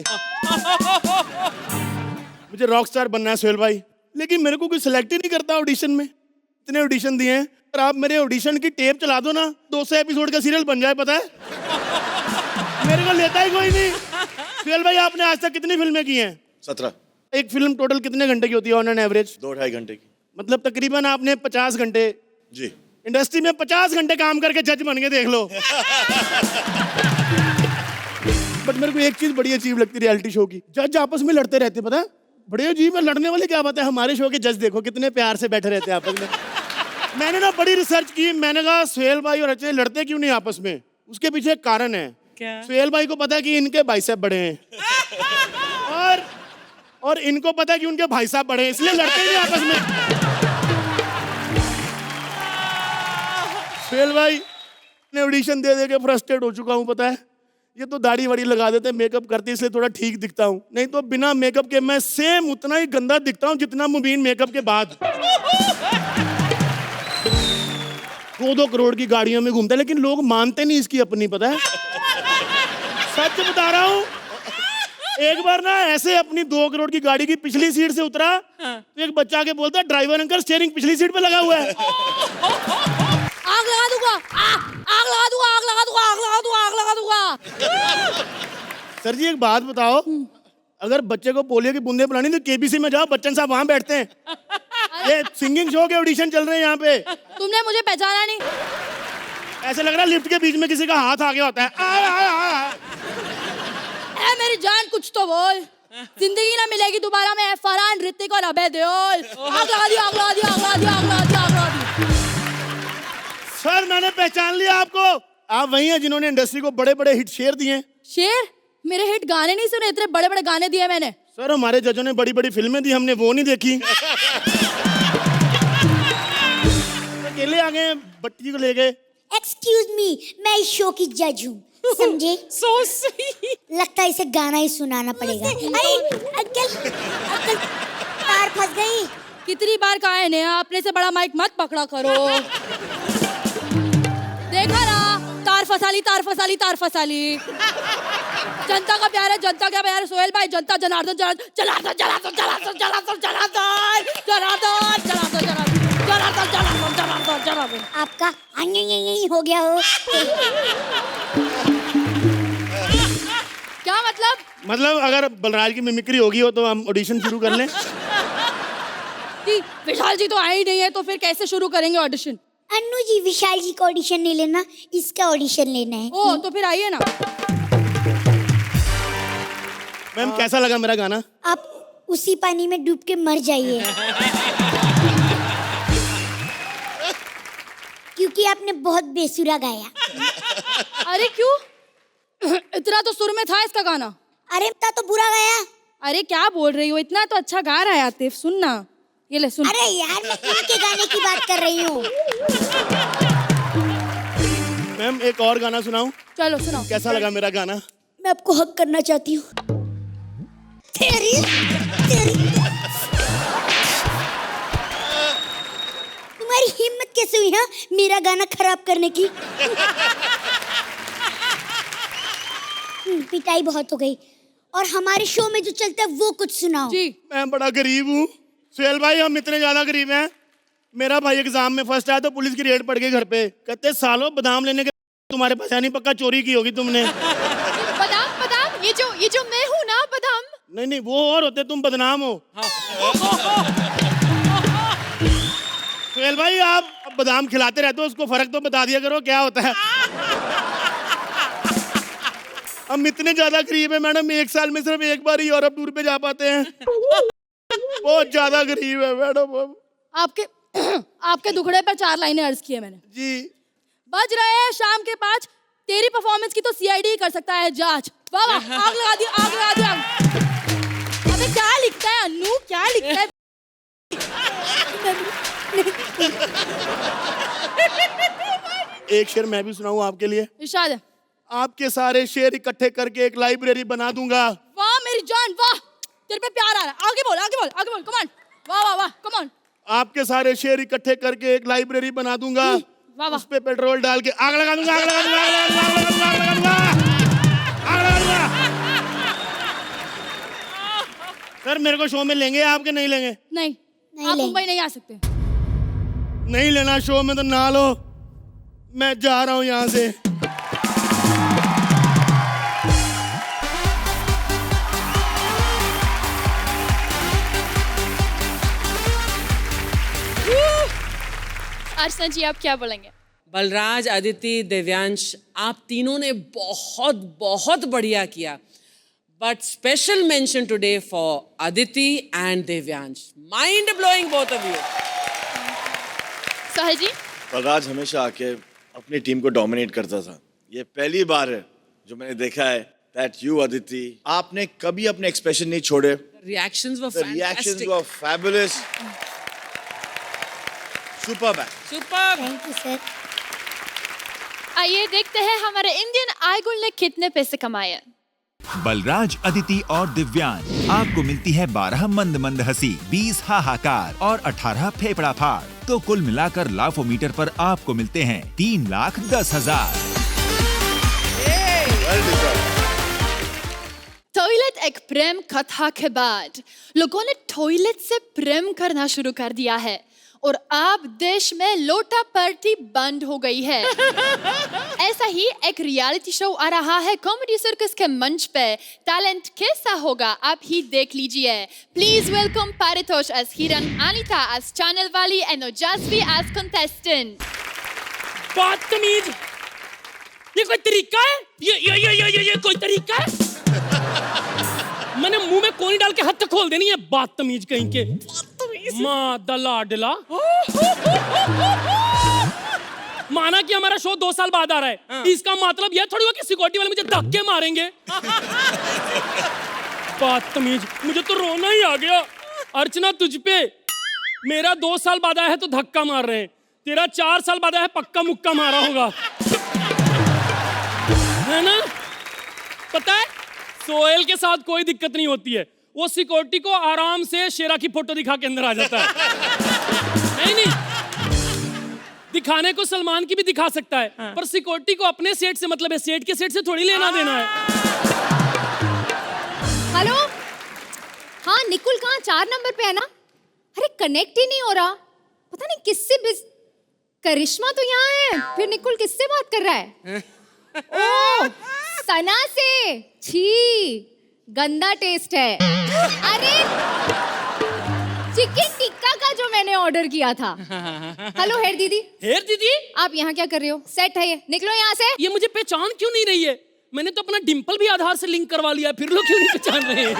Speaker 9: मुझे रॉक स्टार बनना है सुहेल भाई, लेकिन मेरे को कोई सिलेक्ट ही नहीं करता ऑडिशन में। इतने ऑडिशन दिए हैं, और आप मेरे ऑडिशन की टेप चला दो ना, 200 एपिसोड का सीरियल बन जाए। पता है मेरे को लेता ही कोई नहीं। सुहेल भाई, आपने आज तक कितनी फिल्में की हैं?
Speaker 6: 17।
Speaker 9: एक फिल्म टोटल कितने घंटे की होती है ऑन एन एवरेज?
Speaker 6: 2-2.5 घंटे की।
Speaker 9: मतलब तकरीबन आपने 50 घंटे
Speaker 6: जी
Speaker 9: इंडस्ट्री में 50 घंटे काम करके जज बन के देख लो। बट मेरे को एक चीज बड़ी अजीब लगती है रियलिटी शो की, जज आपस में लड़ते रहते। पता है बड़े अजीब है, लड़ने वाले क्या बात है। हमारे शो के जज देखो कितने प्यार से बैठे रहते हैं आपस में। मैंने ना बड़ी रिसर्च की, मैंने कहा सुहेल भाई और अर्चना लड़ते क्यों नहीं आपस में? उसके पीछे एक कारण है।
Speaker 7: क्या?
Speaker 9: सुहेल भाई को पता है कि इनके बाइसेप बड़े हैं, और
Speaker 11: और इनको पता है कि उनके भाई साहब बड़े हैं, इसलिए लड़ते नहीं आपस में। सोहेल भाई ने ऑडिशन दे दे के फ्रस्ट्रेट हो चुका हूँ, पता है। ये तो दाढ़ी वाड़ी लगा देते, मेकअप करते, इसलिए थोड़ा ठीक दिखता हूँ, नहीं तो बिना मेकअप के मैं सेम उतना ही गंदा दिखता हूँ जितना मुबीन मेकअप के बाद। 2-2 करोड़ की गाड़ियों में घूमता है, लेकिन लोग मानते नहीं इसकी अपनी, पता है। सच बता रहा हूँ, एक बार ना ऐसे अपनी 2 करोड़ की गाड़ी की पिछली सीट से उतरा, तो एक बच्चा आके बोलता है, ड्राइवर अंकल स्टीयरिंग पिछली सीट पे लगा हुआ है।
Speaker 1: आग लगा दूंगा, आग लगा दूंगा, आग लगा दूंगा, आग लगा दूंगा, आग लगा दूंगा।
Speaker 11: सर जी एक बात बताओ, अगर बच्चे को पोलियो की बूंदे पिलानी तो केबीसी में जाओ, बच्चन साहब वहां बैठते हैं। ये सिंगिंग शो के ऑडिशन चल रहे हैं यहाँ पे।
Speaker 1: तुमने मुझे पहचाना नहीं?
Speaker 11: ऐसे लग रहा है लिफ्ट के बीच में किसी का हाथ आ गया होता है।
Speaker 1: ए मेरी जान कुछ तो बोल, जिंदगी ना मिलेगी दोबारा में फरहान, ऋतिक और अभय देओल। आग लगा दी, आग लगा दी, आग लगा दी, आग लगा दी, आग लगा दी।
Speaker 11: सर मैंने पहचान लिया आपको, आप वही हैं जिन्होंने इंडस्ट्री को बड़े बड़े हिट शेर दिए।
Speaker 1: शेर? मेरे हिट गाने नहीं सुने, इतने बड़े बड़े गाने दिए मैंने।
Speaker 11: सर हमारे जजों ने बड़ी बड़ी फिल्में दी, हमने वो नहीं देखी। अकेले आ गए बट्टी को ले गए।
Speaker 12: एक्सक्यूज मी, मैं इस शो की जज हूँ, समझे?
Speaker 7: So sweet.
Speaker 12: लगता है इसे गाना ही सुनाना पड़ेगा। अरे अंकल, अंकल तार फंस गई।
Speaker 1: कितनी बार कहा है नेहा, अपने से बड़ा माइक मत पकड़ा करो। देखा ना, तार फसाली, तार फसाली, तार फसाली। जनता का प्यार है, जनता का प्यार है सोहेल भाई, जनता जनार्दन, जनार्दन, जनार्दन, जनार्दन, जनार्दन, जनार्दन, जनार्दन, जनार्दन, जनार्दन, जनार्दन, जनार्दन, जनार्दन।
Speaker 12: आपका हो गया हो।
Speaker 1: क्या मतलब?
Speaker 11: मतलब अगर बलराज की मिमिक्री होगी हो तो हम ऑडिशन शुरू कर लें।
Speaker 1: कि विशाल जी तो आए ही नहीं है, तो फिर कैसे शुरू करेंगे ऑडिशन?
Speaker 12: अन्नू जी, विशाल जी का ऑडिशन नहीं लेना, इसका ऑडिशन लेना है।
Speaker 1: ओ तो फिर आइए ना।
Speaker 11: मैम कैसा लगा मेरा गाना?
Speaker 12: आप उसी पानी में डूब के मर जाइए, क्योंकि आपने बहुत बेसुरा गाया।
Speaker 1: अरे क्यों? इतना तो सुर में था इसका गाना।
Speaker 12: अरे इतना तो बुरा गाया।
Speaker 1: अरे क्या बोल रही हो, इतना तो अच्छा गा रहा है आतिफ, सुन ना, ये ले सुन।
Speaker 12: अरे यार मैं इनके गाने की बात कर रही हूँ।
Speaker 11: मैम एक और गाना सुनाऊं?
Speaker 1: चलो सुनाओ।
Speaker 11: कैसा लगा मेरा गाना?
Speaker 12: मैं आपको हक करना चाहती हूँ। तेरी तुम्हारी हिम्मत कैसे हुई हाँ मेरा गाना खराब करने की? पिटाई बहुत हो गई, और हमारे शो में जो चलता है वो कुछ सुनाओ।
Speaker 1: जी
Speaker 11: मैं बड़ा गरीब हूँ सोहेल भाई, हम इतने ज्यादा गरीब हैं, मेरा भाई एग्जाम में फर्स्ट आया तो पुलिस की रेड पड़ गई घर पे, कहते सालों बादाम लेने के तुम्हारे पास नहीं, पक्का चोरी की होगी तुमने।
Speaker 1: बादाम, बादाम, ये जो मैं हूँ ना, बादाम।
Speaker 11: नहीं नहीं वो और होते, तुम बदनाम हो। सोहेल भाई आप बादाम खिलाते रहते हो, उसको फर्क तो बता दिया करो क्या होता है। हम इतने ज्यादा गरीब है मैडम, एक साल में सिर्फ एक बार ही यूरोप टूर पे जा पाते हैं। बहुत ज्यादा गरीब है मैडम हम।
Speaker 1: आपके दुखड़े पर 4 लाइनें अर्ज की है मैंने।
Speaker 11: जी।
Speaker 1: बज रहे हैं शाम के 5, तेरी परफॉर्मेंस की तो सीआईडी कर सकता है जांच। वाह वाह, आग लगा दी, आग लगा दी, आग। अबे क्या लिखता है अन्नू, क्या लिखता है?
Speaker 11: एक शेर मैं भी सुनाऊं आपके लिए?
Speaker 1: इरशाद है।
Speaker 11: आपके सारे शेर इकट्ठे करके एक लाइब्रेरी बना दूंगा।
Speaker 1: वाह मेरी जान वाह, तेरे पे प्यार आ रहा है, आगे बोल, आगे बोल, आगे बोल, कम ऑन। वाह वाह वाह, कम ऑन।
Speaker 11: आपके सारे शेर इकट्ठे करके एक लाइब्रेरी बना दूंगा,
Speaker 1: वाह वाह।
Speaker 11: उस पे पेट्रोल डाल के आग लगा दूंगा, आग लगा दूंगा, आग लगा दूंगा, आग लगा दूंगा, आग लगा दूंगा। सर मेरे को शो में लेंगे आपके नहीं लेंगे?
Speaker 1: नहीं, आप मुंबई नहीं आ सकते।
Speaker 11: नहीं लेना शो में तो ना लो, मैं जा रहा हूँ यहाँ से।
Speaker 1: अर्चना जी आप क्या बोलेंगे?
Speaker 7: बलराज, अदिति, दिव्यांश, आप तीनों ने बहुत बहुत बढ़िया किया, but special mention today for Aditi and Divyansh. Mind blowing both of you.
Speaker 1: Sahil ji?
Speaker 6: Balraj हमेशा आके अपनी टीम को डोमिनेट करता था, ये पहली बार है जो मैंने देखा है दैट यू अदिति, आपने कभी अपने एक्सप्रेशन नहीं छोड़े,
Speaker 7: Reactions were
Speaker 6: The reactions
Speaker 7: fantastic.
Speaker 6: were fabulous. Superb.
Speaker 7: Superb.
Speaker 12: Thank you sir.
Speaker 1: आइए देखते हैं हमारे इंडियन आइडल ने कितने पैसे कमाए।
Speaker 8: बलराज, अदिति और दिव्यांग, आपको मिलती है 12 मंद मंद हंसी, 20 हाहाकार और 18 फेफड़ा फाड़। तो कुल मिलाकर लाफोमीटर पर आपको मिलते हैं 3,10,000।
Speaker 6: Well deserved.
Speaker 1: टॉयलेट एक प्रेम कथा के बाद लोगों ने टॉयलेट से प्रेम करना शुरू कर दिया है और अब देश में लोटा पार्टी बंद हो गई है। ऐसा ही एक रियलिटी शो आ रहा है कॉमेडी सर्कस के मंच पे। टैलेंट कैसा होगा आप ही देख लीजिए। प्लीज वेलकम पारितोष एज हिरन, अनीता एज चैनल वाली एंड ओजस्वी एज कंटेस्टेंट।
Speaker 2: बदतमीज, ये कोई तरीका है? ये कोई तरीका है? मैंने मुंह में कोनी डाल के हाथ तक खोल देनी है। बदतमीज कहीं के। माँ दलाडला। माना कि हमारा शो 2 साल बाद आ रहा है, इसका मतलब यह थोड़ी हुआ कि सिक्योरिटी वाले मुझे धक्के मारेंगे। बदतमीज, मुझे तो रोना ही आ गया। अर्चना तुझ पे मेरा 2 साल बाद आया है तो धक्का मार रहे हैं, तेरा 4 साल बाद आया है पक्का मुक्का मारा होगा, है ना? पता है सोहेल के साथ कोई दिक्कत नहीं होती है, वो सिक्योरिटी को आराम से शेरा की फोटो दिखा के अंदर आ जाता है। नहीं दिखाने को सलमान की भी दिखा सकता है, पर सिक्योरिटी को अपने सेट से मतलब है, सेट के सेट से थोड़ी लेना देना है।
Speaker 5: हेलो, हाँ निकुल कहाँ 4 नंबर पे है ना? अरे कनेक्ट ही नहीं हो रहा, पता नहीं किससे करिश्मा तो यहाँ है, फिर निकुल किससे बात कर रहा है? ओह सना से। छी गंदा टेस्ट है। अरे चिकन टिक्का का जो मैंने ऑर्डर किया था। हेलो हेयर दीदी।
Speaker 2: हेयर दीदी,
Speaker 5: आप यहाँ क्या कर रहे हो? सेट है ये, निकलो यहाँ से।
Speaker 2: ये मुझे पहचान क्यों नहीं रही है? मैंने तो अपना डिंपल भी आधार से लिंक करवा लिया, फिर लोग क्यों नहीं पहचान रहे हैं?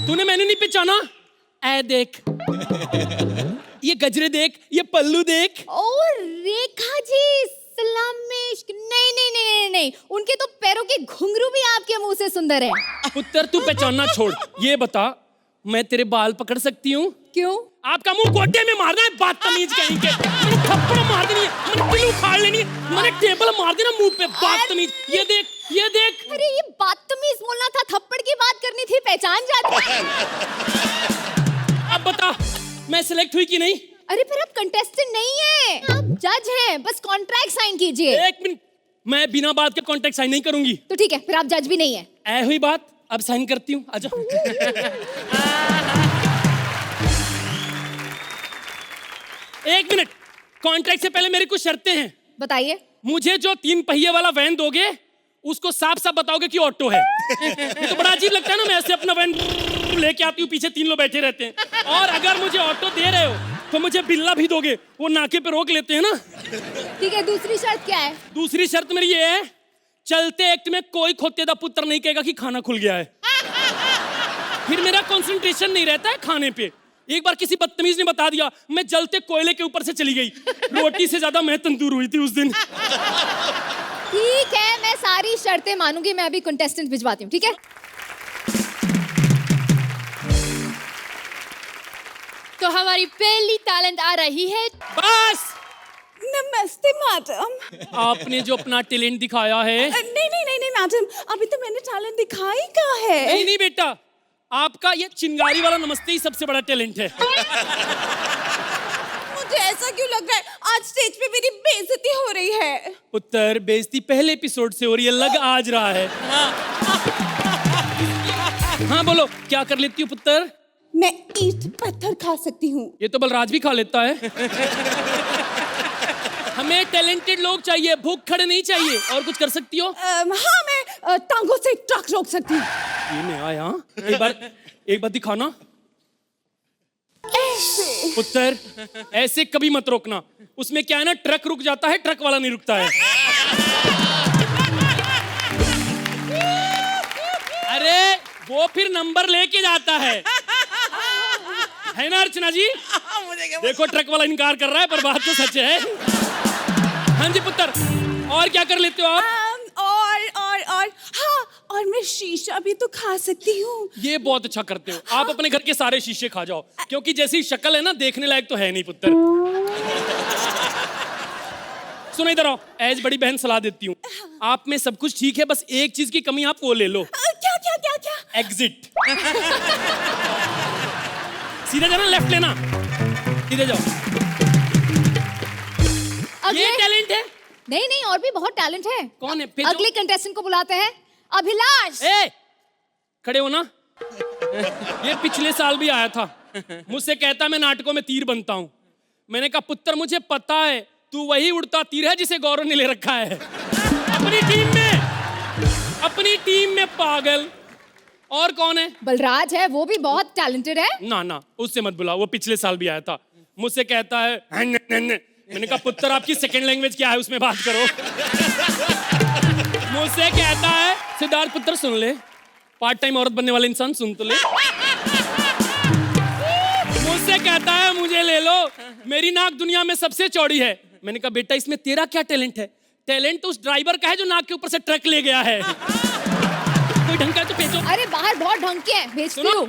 Speaker 2: तूने मैंने नहीं पहचाना? ऐ देख, ये गजरे देख, ये पल्लू देख।
Speaker 5: ओ रेखा जी, नहीं नहीं नहीं नहीं, उनके तो पैरों के घुंघरू भी आपके मुंह से सुंदर है।
Speaker 2: पुत्र तू पहचानना छोड़, ये बता मैं तेरे बाल पकड़ सकती हूँ?
Speaker 5: क्यों?
Speaker 2: आपका मुंह गोड्डे में मारना है बदतमीज कहीं के। मैंने थप्पड़ मार देनी है, मैंने दिल उखाड़ लेनी है, मैंने टेबल मार देना मुंह पे। बदतमीज, ये देख, ये देख।
Speaker 5: अरे ये बदतमीज बोलना था, थप्पड़ की बात करनी थी, पहचान जाती।
Speaker 2: अब बता मैं सिलेक्ट हुई कि नहीं?
Speaker 5: अरे पर आप कंटेस्टेंट नहीं है, आप जज हैं, बस कॉन्ट्रैक्ट साइन कीजिए।
Speaker 2: 1 मिनट, मैं बिना बात के कॉन्ट्रैक्ट साइन नहीं करूंगी।
Speaker 5: तो ठीक है, फिर आप जज भी नहीं है।
Speaker 2: ऐ हुई बात, अब साइन करती हूँ, आजा। एक मिनट, कॉन्ट्रैक्ट से पहले मेरी कुछ शर्तें हैं।
Speaker 5: बताइए।
Speaker 2: मुझे जो 3 पहिए वाला वैन दोगे उसको साफ साफ बताओगे कि ऑटो है। ये तो बड़ा अजीब लगता है ना, मैं ऐसे अपना वैन लेके आती हूँ, पीछे 3 लोग बैठे रहते हैं। और अगर मुझे ऑटो दे रहे हो तो मुझे बिल्ला भी दोगे, वो नाके पे रोक लेते हैं ना।
Speaker 5: ठीक है, दूसरी शर्त क्या है?
Speaker 2: दूसरी शर्त मेरी ये है, चलते एक्ट में कोई खोतेदा पुत्र नहीं कहेगा कि खाना खुल गया है, फिर मेरा कंसंट्रेशन नहीं रहता है खाने पे। एक बार किसी बदतमीज ने बता दिया, मैं जलते कोयले के ऊपर से चली गई, रोटी से ज्यादा मैं तंदूर हुई थी उस दिन।
Speaker 5: ठीक है, मैं सारी शर्तें मानूंगी, मैं अभी कंटेस्टेंट भिजवाती हूँ, ठीक है?
Speaker 1: तो हमारी पहली टैलेंट आ रही है।
Speaker 2: बस
Speaker 13: नमस्ते मैडम।
Speaker 2: आपने जो अपना टैलेंट दिखाया है।
Speaker 13: नहीं नहीं नहीं नहीं मैडम, अभी तो मैंने टैलेंट दिखाई का है।
Speaker 2: नहीं नहीं बेटा, आपका ये चिंगारी वाला नमस्ते ही सबसे बड़ा टैलेंट है।
Speaker 13: मुझे ऐसा क्यों लग रहा है आज स्टेज पे मेरी बेइज्जती हो रही है?
Speaker 2: पुत्र बेइज्जती पहले एपिसोड से हो रही है, लग आज रहा है। हाँ बोलो, क्या कर लेती हो पुत्र?
Speaker 13: मैं ईंट पत्थर खा सकती हूँ।
Speaker 2: ये तो बलराज भी खा लेता है। हमें टैलेंटेड लोग चाहिए, भूख खड़े नहीं चाहिए। और कुछ कर सकती हो?
Speaker 13: हाँ, मैं टांगों से ट्रक रोक सकती हूँ।
Speaker 2: ये नया है, हाँ? एक बार दिखाना।
Speaker 13: ऐसे।
Speaker 2: पुत्र ऐसे कभी मत रोकना, उसमें क्या है ना, ट्रक रुक जाता है, ट्रक वाला नहीं रुकता है। अरे वो फिर नंबर लेके जाता है ना अर्चना जी? देखो ट्रक वाला इनकार कर रहा है, पर बात तो सच है। हाँ जी पुत्र, और क्या कर लेते हो आप?
Speaker 13: और हाँ, और मैं शीशा भी तो खा सकती हूँ।
Speaker 9: ये बहुत अच्छा करते हो। आप अपने घर के सारे शीशे खा जाओ, क्योंकि जैसी शक्ल है ना, देखने लायक तो है नहीं पुत्र। सुनो इधर आओ, एज बड़ी बहन सलाह देती हूँ। आप में सब कुछ ठीक है, बस एक चीज की कमी, आप वो ले लो।
Speaker 13: क्या क्या क्या क्या?
Speaker 9: एग्जिट। सीधा जाना, लेफ्ट लेना, सीधे जाओ। ये टैलेंट है?
Speaker 5: नहीं नहीं, और भी बहुत टैलेंट है।
Speaker 9: कौन है?
Speaker 5: अगले कंटेस्टेंट को बुलाते हैं, अभिलाष।
Speaker 9: खड़े हो ना। ये पिछले साल भी आया था, मुझसे कहता मैं नाटकों में तीर बनता हूँ। मैंने कहा पुत्र मुझे पता है तू वही उड़ता तीर है जिसे गौरव ने ले रखा है अपनी टीम में पागल। और कौन है?
Speaker 5: बलराज है, वो भी बहुत टैलेंटेड है।
Speaker 9: ना ना, उससे मत बुलाओ, वो पिछले साल भी आया था, मुझसे कहता है मैंने कहा पुत्र आपकी सेकंड लैंग्वेज क्या है, उसमें बात करो। मुझसे कहता है सिद्धार्थ पुत्र सुन ले, पार्ट टाइम औरत बनने वाले इंसान सुन तो ले। मुझसे कहता है मुझे ले लो, मेरी नाक दुनिया में सबसे चौड़ी है। मैंने कहा बेटा इसमें तेरा क्या टैलेंट है? टैलेंट तो उस ड्राइवर का है जो नाक के ऊपर से ट्रक ले गया है। कोई ढंग का है तो भेजो।
Speaker 5: अरे बाहर बहुत ढंग के हैं, भेजती हूँ।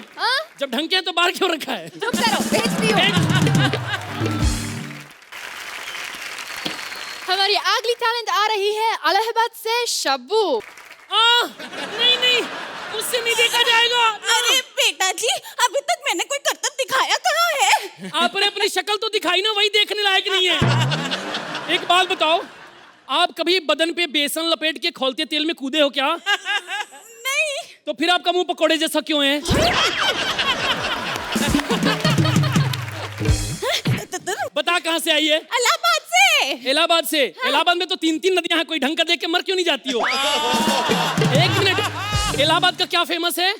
Speaker 9: जब ढंग के हैं तो बाहर क्यों रखा है?
Speaker 5: चुप करो, भेजती हूँ।
Speaker 1: हमारी अगली टैलेंट आ रही है इलाहाबाद से शब्बू।
Speaker 9: नहीं नहीं, उससे नहीं देखा जाएगा।
Speaker 13: अरे बेटा जी, अभी तक मैंने कोई करतब दिखाया कहाँ है?
Speaker 9: आपने अपनी शक्ल तो दिखाई ना, वही देखने लायक नहीं है। एक बात बताओ, आप कभी बदन पे बेसन लपेट के खौलते तेल में कूदे हो क्या?
Speaker 13: नहीं।
Speaker 9: तो फिर आपका मुंह पकोड़े जैसा क्यों है? बता कहाँ से आई है?
Speaker 13: इलाहाबाद से।
Speaker 9: इलाहाबाद से? इलाहाबाद में तो 3-3 नदियां हैं, कोई ढंग का देख के मर क्यों नहीं जाती हो? एक मिनट, इलाहाबाद का क्या फेमस है?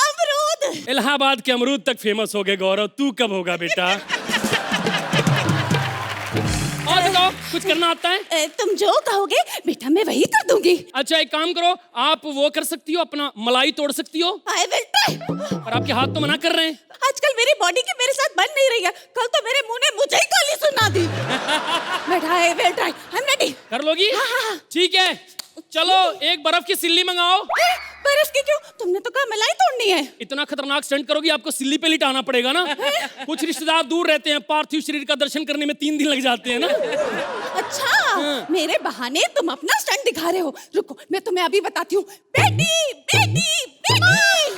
Speaker 13: अमरूद।
Speaker 9: इलाहाबाद के अमरूद तक फेमस हो गए गौरव, तू कब होगा बेटा? और बताओ, कुछ करना आता है?
Speaker 13: तुम जो कहोगे बेटा मैं वही कर दूंगी।
Speaker 9: अच्छा एक काम करो, आप वो कर सकती हो, अपना मलाई तोड़ सकती हो।
Speaker 13: I will try।
Speaker 9: और आपके हाथ तो मना कर रहे हैं।
Speaker 13: आजकल मेरी बॉडी की मेरे साथ बन नहीं रही है, कल तो मेरे मुंह ने मुझे ही गाली सुना दी। बेटा I will try, I'm ready।
Speaker 9: कर लोगी? ठीक है, चलो एक बर्फ की सिल्ली मंगाओ।
Speaker 13: बर्फ की क्यों? तुमने तो कहा मलाई तोड़नी है।
Speaker 9: इतना खतरनाक स्टंट करोगी, आपको सिल्ली पे लिटाना पड़ेगा ना। कुछ रिश्तेदार दूर रहते हैं, पार्थिव शरीर का दर्शन करने में 3 दिन लग जाते हैं ना।
Speaker 13: अच्छा, मेरे बहाने तुम अपना स्टंट दिखा रहे हो। रुको मैं तुम्हें अभी बताती हूँ। बेटी बेटी बेटी,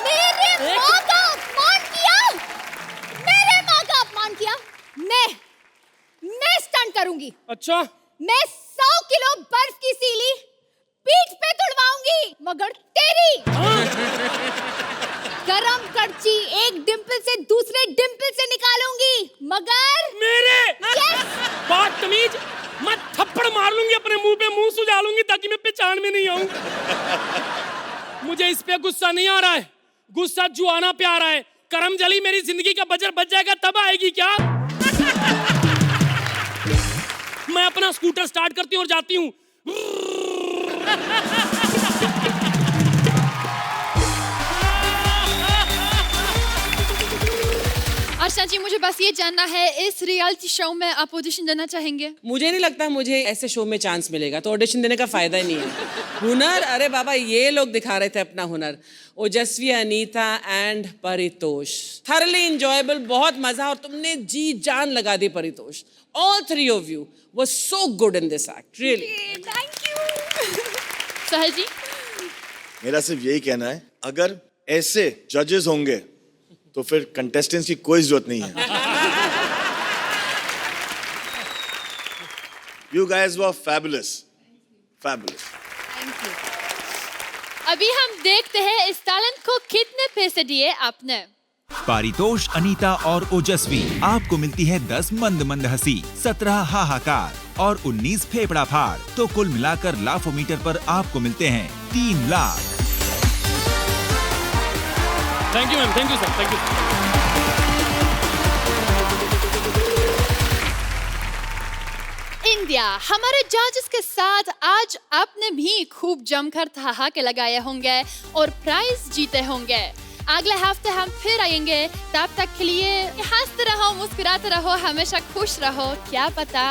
Speaker 5: मेरे माँ का अपमान किया, मेरे माँ का अपमान किया। मैं स्टंट करूंगी।
Speaker 9: अच्छा,
Speaker 5: मैं 100 किलो बर्फ की सीली पीठ पे तुड़वाऊंगी, मगर तेरी गरम कड़ची एक डिंपल से दूसरे डिंपल से निकालूंगी, मगर
Speaker 9: मेरे बात तमीज, मैं थप्पड़ मार लूंगी अपने मुंह पे, मुंह सुझा लूंगी ताकि मैं पहचान में नहीं आऊं। मुझे इस पे गुस्सा नहीं आ रहा है, गुस्सा जुआना पे आ रहा है। करम जली मेरी जिंदगी का बजर बच जाएगा तब आएगी क्या? मैं अपना स्कूटर स्टार्ट करती हूँ और जाती हूँ।
Speaker 1: अर्चना जी मुझे बस ये जानना है, इस रियलिटी शो में आप ऑडिशन देना चाहेंगे?
Speaker 7: मुझे नहीं लगता मुझे ऐसे शो में चांस मिलेगा, तो ऑडिशन देने का फायदा ही नहीं है। हुनर, अरे बाबा ये लोग दिखा रहे थे अपना हुनर। ओजस्वी, Anita and Paritosh, thoroughly enjoyable, बहुत मजा, और तुमने जी जान लगा दी Paritosh. All 3 of you were so good in this act, really.
Speaker 13: Thank you।
Speaker 1: सहल जी?
Speaker 6: मेरा सिर्फ यही कहना है, अगर ऐसे जजेस होंगे तो फिर कंटेस्टेंट्स की कोई जरूरत नहीं है। You guys were fabulous, fabulous.
Speaker 1: अभी हम देखते हैं इस टैलेंट को कितने पैसे दिए आपने।
Speaker 8: पारितोष, अनीता और ओजस्वी, आपको मिलती है 10 मंद मंद हंसी, 17 हाहाकार और 19 फेफड़ा फाड़। तो कुल मिलाकर लाफोमीटर पर आपको मिलते हैं 3 lakh.
Speaker 9: Thank you ma'am, thank you sir, thank you.
Speaker 1: India, हमारे जजेस के साथ आज आपने भी खूब जमकर ठहाके लगाए होंगे और प्राइज जीते होंगे। अगले हफ्ते हम फिर आएंगे, तब तक के लिए हंसते रहो, मुस्कुराते रहो, हमेशा खुश रहो। क्या पता